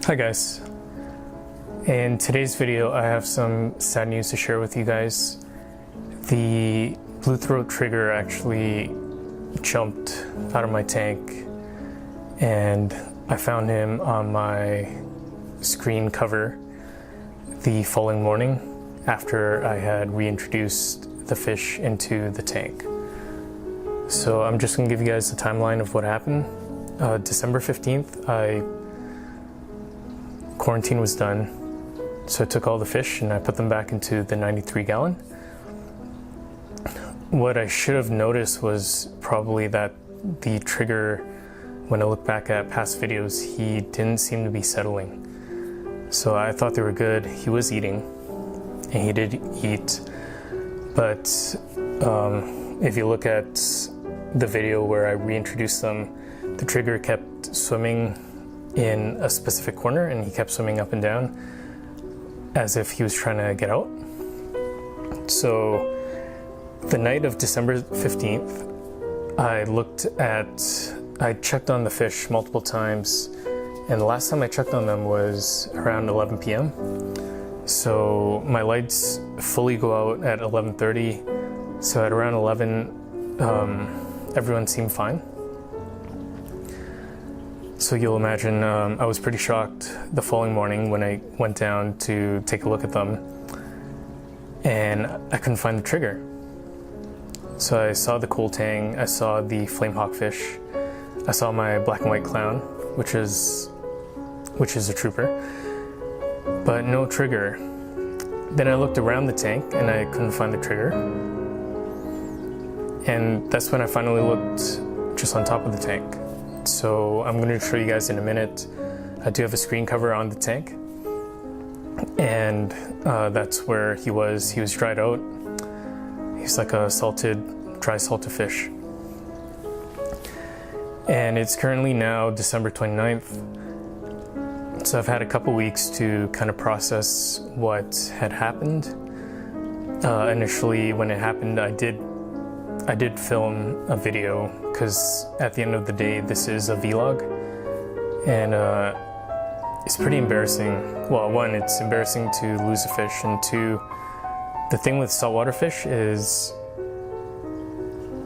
Hi guys. In today's video I have some sad news to share with you guys. The blue throat trigger actually jumped out of my tank and I found him on my screen cover the following morning after I had reintroduced the fish into the tank. So I'm just going to give you guys the timeline of what happened. December 15th, quarantine was done, so I took all the fish and I put them back into the 93 gallon. What I should have noticed was probably that the trigger, when I look back at past videos, he didn't seem to be settling. So I thought they were good. He was eating, and he did eat, but if you look at the video where I reintroduced them, the trigger kept swimming in a specific corner and he kept swimming up and down as if he was trying to get out. So the night of December 15th, I checked on the fish multiple times, and the last time I checked on them was around 11 p.m. So my lights fully go out at 11:30. So at around 11, everyone seemed fine. So you'll imagine I was pretty shocked the following morning when I went down to take a look at them and I couldn't find the trigger. So I saw the cool tang, I saw the flame hawk fish, I saw my black and white clown, which is a trooper, but no trigger. Then I looked around the tank and I couldn't find the trigger. And that's when I finally looked just on top of the tank. So I'm going to show you guys in a minute. I do have a screen cover on the tank, and that's where he was. He was dried out. He's like a dry salted fish. And it's currently now December 29th. So I've had a couple weeks to kind of process what had happened. Initially when it happened, I did film a video, because at the end of the day this is a vlog, and it's pretty embarrassing. Well, one, it's embarrassing to lose a fish, and two, the thing with saltwater fish is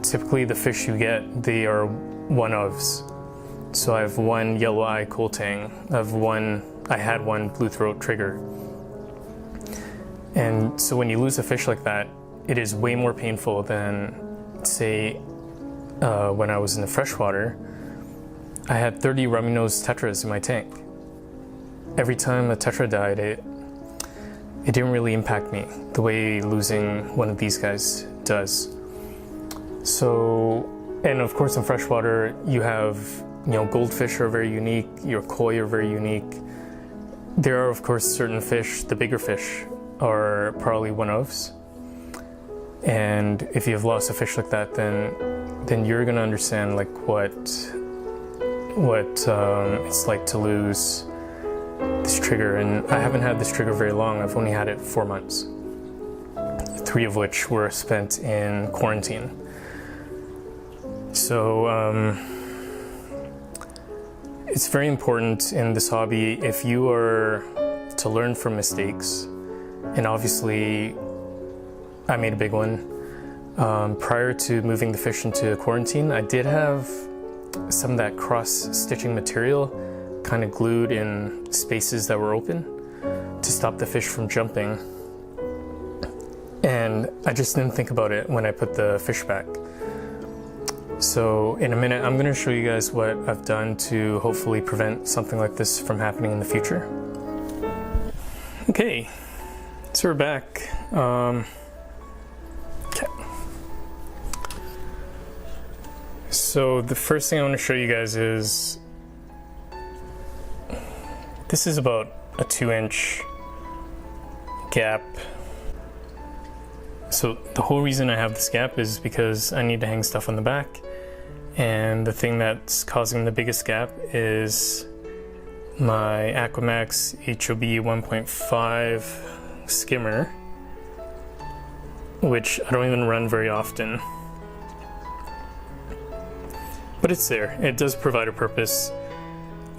typically the fish you get, they are one-ofs. So I have one yellow eye cool tang, I had one blue throat trigger, and so when you lose a fish like that, it is way more painful than, say, when I was in the freshwater. I had 30 rummy-nosed tetras in my tank. Every time a tetra died, it didn't really impact me the way losing one of these guys does. So, and of course in freshwater you have, goldfish are very unique, your koi are very unique. There are of course certain fish, the bigger fish, are probably one-ofs. And if you've lost a fish like that, then you're gonna understand like what it's like to lose this trigger. And I haven't had this trigger very long. I've only had it 4 months, 3 of which were spent in quarantine. So it's very important in this hobby, if you are to learn from mistakes, and obviously I made a big one. Prior to moving the fish into quarantine, I did have some of that cross-stitching material kind of glued in spaces that were open to stop the fish from jumping. And I just didn't think about it when I put the fish back. So in a minute, I'm going to show you guys what I've done to hopefully prevent something like this from happening in the future. Okay, so we're back. So the first thing I want to show you guys is, this is about a 2-inch gap. So the whole reason I have this gap is because I need to hang stuff on the back, and the thing that's causing the biggest gap is my Aquamax HOB 1.5 skimmer, which I don't even run very often. But it's there. It does provide a purpose.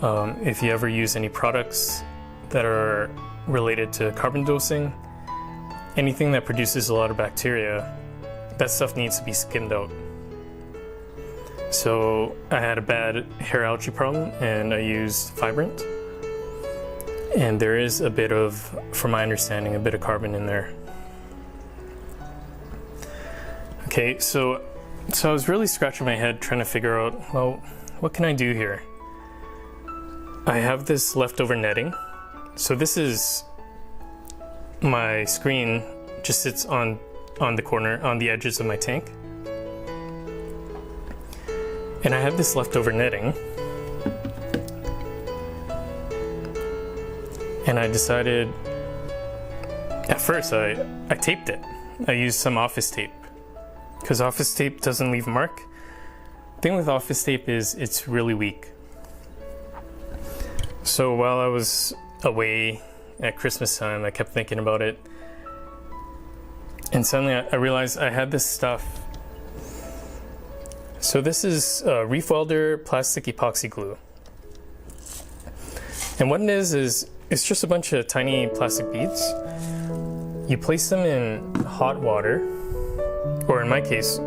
If you ever use any products that are related to carbon dosing, anything that produces a lot of bacteria, that stuff needs to be skimmed out. So I had a bad hair allergy problem and I used Vibrant, and there is a bit of, from my understanding, a bit of carbon in there. Okay, so I was really scratching my head trying to figure out, well, what can I do here? I have this leftover netting. So this is, my screen just sits on the corner, on the edges of my tank. And I have this leftover netting. And I decided, at first I taped it. I used some office tape, because office tape doesn't leave a mark. The thing with office tape is it's really weak. So while I was away at Christmas time, I kept thinking about it. And suddenly I realized I had this stuff. So this is Reef Welder plastic epoxy glue. And what it is it's just a bunch of tiny plastic beads. You place them in hot water, or in my case,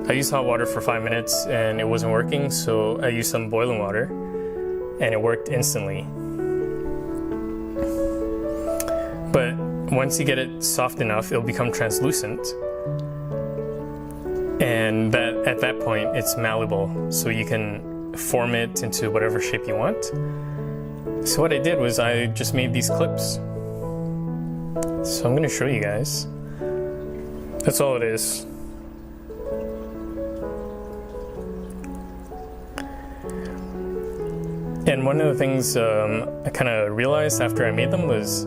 I used hot water for 5 minutes and it wasn't working, so I used some boiling water and it worked instantly. But once you get it soft enough, it'll become translucent. And at that point, it's malleable, so you can form it into whatever shape you want. So what I did was I just made these clips. So I'm gonna show you guys. That's all it is. And one of the things I kind of realized after I made them was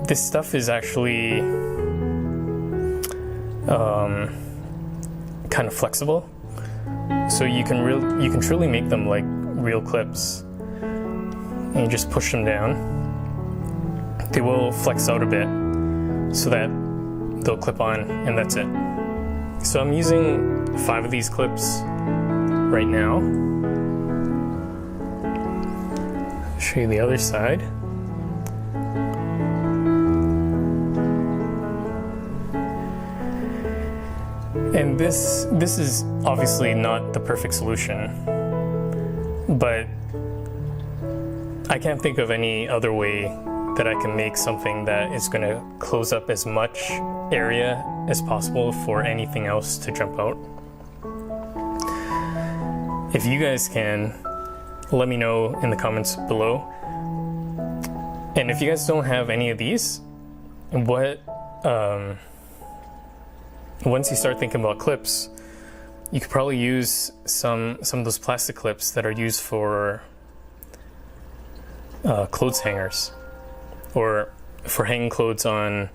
this stuff is actually kind of flexible, so you can truly make them like real clips. And you just push them down. They will flex out a bit so that they'll clip on, and that's it. So I'm using 5 of these clips right now. I'll show you the other side. And this is obviously not the perfect solution, but I can't think of any other way that I can make something that is going to close up as much area as possible for anything else to jump out. If you guys can, let me know in the comments below. And if you guys don't have any of these, once you start thinking about clips, you could probably use some of those plastic clips that are used for clothes hangers, or for hanging clothes on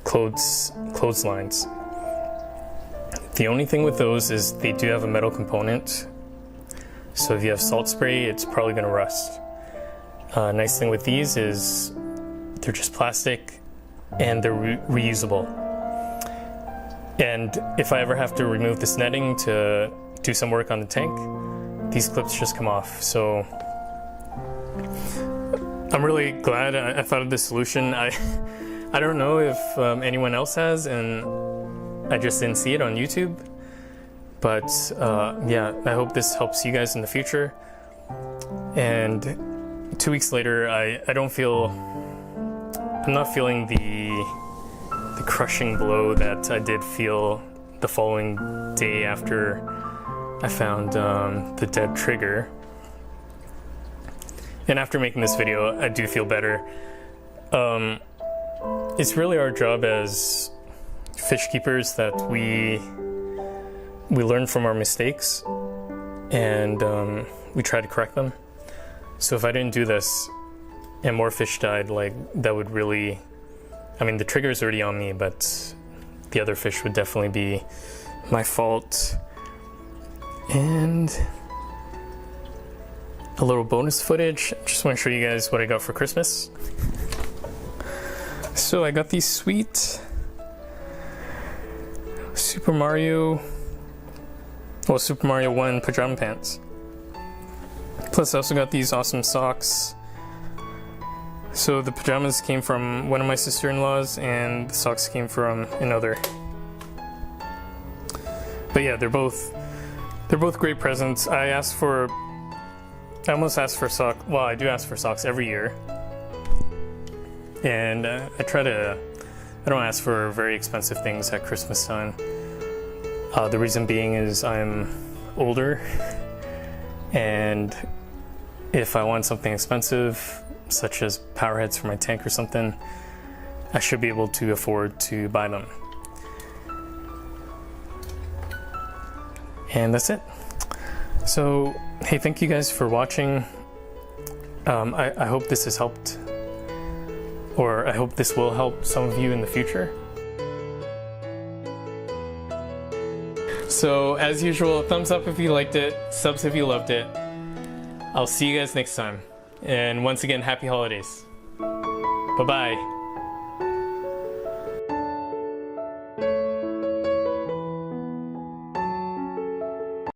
clotheslines. The only thing with those is they do have a metal component, so if you have salt spray, it's probably going to rust. Nice thing with these is they're just plastic and they're reusable. And if I ever have to remove this netting to do some work on the tank, these clips just come off. So I'm really glad I thought of this solution. I don't know if anyone else has, and I just didn't see it on YouTube. But yeah, I hope this helps you guys in the future. And 2 weeks later, I'm not feeling the crushing blow that I did feel the following day after I found the dead trigger. And after making this video, I do feel better. It's really our job as fish keepers that we learn from our mistakes, and we try to correct them. So if I didn't do this and more fish died, like, that would really, I mean, the trigger is already on me, but the other fish would definitely be my fault. And a little bonus footage. Just want to show you guys what I got for Christmas. So I got these sweet Super Mario 1 pajama pants. Plus I also got these awesome socks. So the pajamas came from one of my sister-in-laws and the socks came from another. But yeah, they're both great presents. I almost ask for socks. Well, I do ask for socks every year. And I don't ask for very expensive things at Christmas time. The reason being is I'm older, and if I want something expensive, such as power heads for my tank or something, I should be able to afford to buy them. And that's it. So, hey, thank you guys for watching. I hope this has helped, or I hope this will help some of you in the future. So, as usual, thumbs up if you liked it, subs if you loved it. I'll see you guys next time. And once again, happy holidays. Bye-bye.